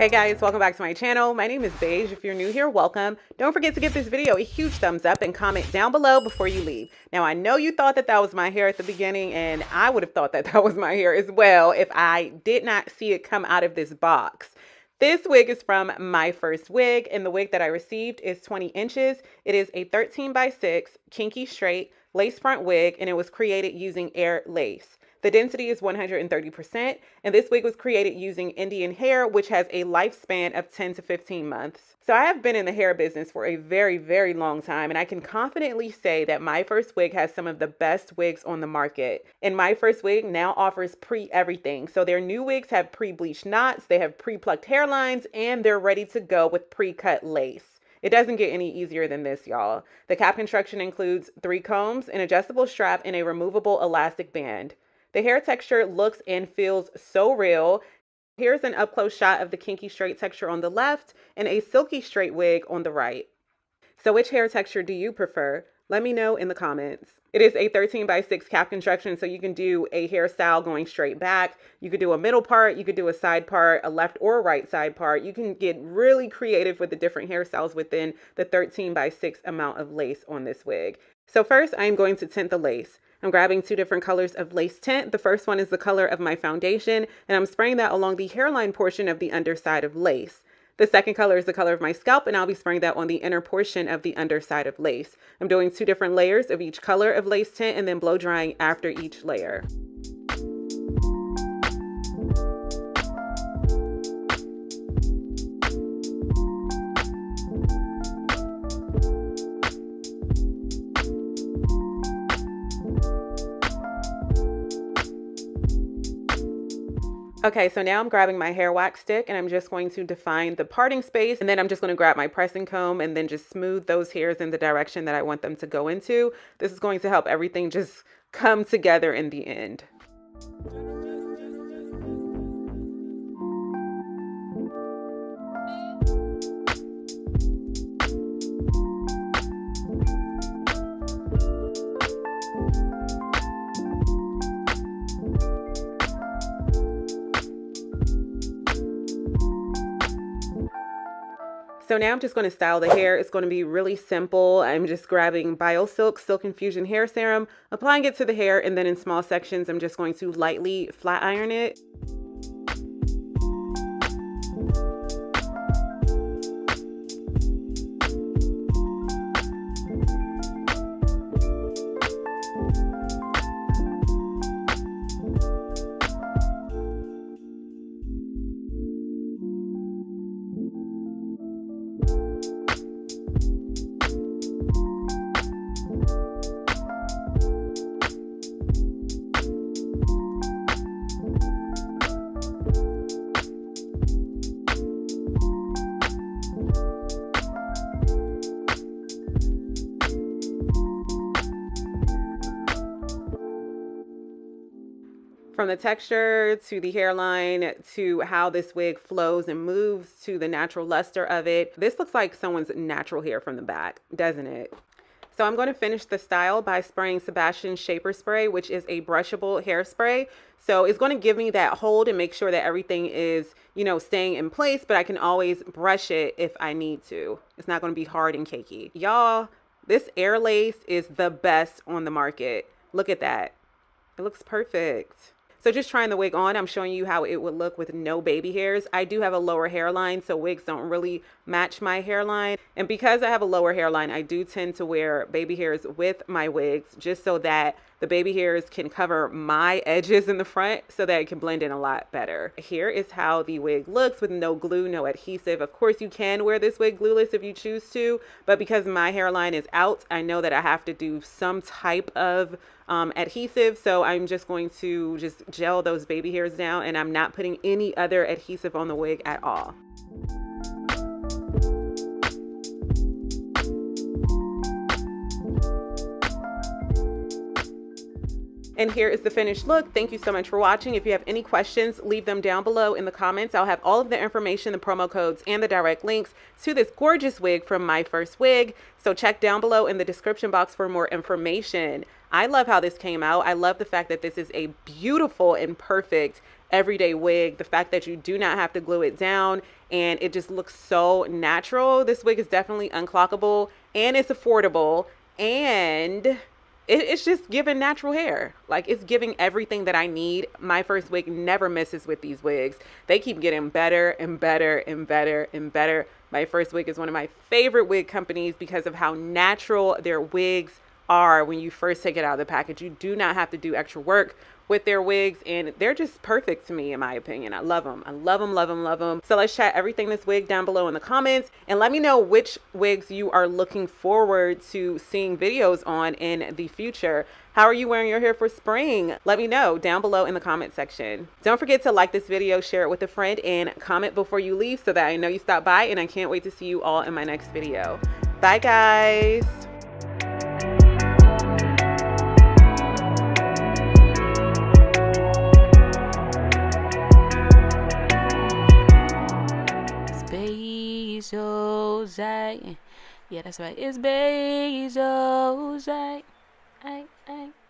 Hey guys, welcome back to my channel. My name is Beige. If you're new here, welcome. Don't forget to give this video a huge thumbs up and comment down below before you leave. Now, I know you thought that that was my hair at the beginning, and I would have thought that that was my hair as well if I did not see it come out of this box. This wig is from MyFirstWig, and the wig that I received is 20 inches. It is a 13x6 kinky straight lace front wig, and it was created using air lace. The density is 130%, and this wig was created using Indian hair, which has a lifespan of 10 to 15 months. So I have been in the hair business for a very, very long time, and I can confidently say that MyFirstWig has some of the best wigs on the market. And MyFirstWig now offers pre-everything. So their new wigs have pre-bleached knots, they have pre-plucked hairlines, and they're ready to go with pre-cut lace. It doesn't get any easier than this, y'all. The cap construction includes 3 combs, an adjustable strap, and a removable elastic band. The hair texture looks and feels so real. Here's an up-close shot of the kinky straight texture on the left and a silky straight wig on the right. So which hair texture do you prefer? Let me know in the comments. It is a 13x6 cap construction, so you can do a hairstyle going straight back. You could do a middle part, you could do a side part, a left or right side part. You can get really creative with the different hairstyles within the 13x6 amount of lace on this wig. So first, I'm going to tint the lace. I'm grabbing 2 different colors of lace tint. The first one is the color of my foundation, and I'm spraying that along the hairline portion of the underside of lace. The second color is the color of my scalp, and I'll be spraying that on the inner portion of the underside of lace. I'm doing 2 different layers of each color of lace tint and then blow drying after each layer. Okay, so now I'm grabbing my hair wax stick and I'm just going to define the parting space, and then I'm just going to grab my pressing comb and then just smooth those hairs in the direction that I want them to go into. This is going to help everything just come together in the end. So now I'm just going to style the hair. It's going to be really simple. I'm just grabbing BioSilk Silk Infusion Hair Serum, applying it to the hair, and then in small sections, I'm just going to lightly flat iron it. From the texture to the hairline to how this wig flows and moves to the natural luster of it, this looks like someone's natural hair from the back, doesn't it? So I'm going to finish the style by spraying Sebastian Shaper Spray, which is a brushable hairspray. So it's going to give me that hold and make sure that everything is, staying in place, but I can always brush it if I need to. It's not going to be hard and cakey. Y'all, this air lace is the best on the market. Look at that. It looks perfect. So just trying the wig on, I'm showing you how it would look with no baby hairs. I do have a lower hairline, so wigs don't really match my hairline. And because I have a lower hairline, I do tend to wear baby hairs with my wigs just so that the baby hairs can cover my edges in the front so that it can blend in a lot better. Here is how the wig looks with no glue, no adhesive. Of course, you can wear this wig glueless if you choose to, but because my hairline is out, I know that I have to do some type of adhesive, so I'm just going to just gel those baby hairs down, and I'm not putting any other adhesive on the wig at all. And here is the finished look. Thank you so much for watching. If you have any questions, leave them down below in the comments. I'll have all of the information, the promo codes, and the direct links to this gorgeous wig from MyFirstWig. So check down below in the description box for more information. I love how this came out. I love the fact that this is a beautiful and perfect everyday wig. The fact that you do not have to glue it down, and it just looks so natural. This wig is definitely unclockable, and it's affordable, and it's just giving natural hair. Like, it's giving everything that I need. My First Wig never misses with these wigs. They keep getting better and better and better and better. My First Wig is one of my favorite wig companies because of how natural their wigs are when you first take it out of the package. You do not have to do extra work with their wigs, and they're just perfect to me, in my opinion. I love them. I love them, love them, love them. So let's chat everything this wig down below in the comments, and let me know which wigs you are looking forward to seeing videos on in the future. How are you wearing your hair for spring? Let me know down below in the comment section. Don't forget to like this video, share it with a friend, and comment before you leave so that I know you stopped by, and I can't wait to see you all in my next video. Bye, guys. 𝐏𝐫𝐞𝐯𝐧𝐠. Yeah, that's right. It's 𝐏𝐫𝐞𝐯𝐧𝐠.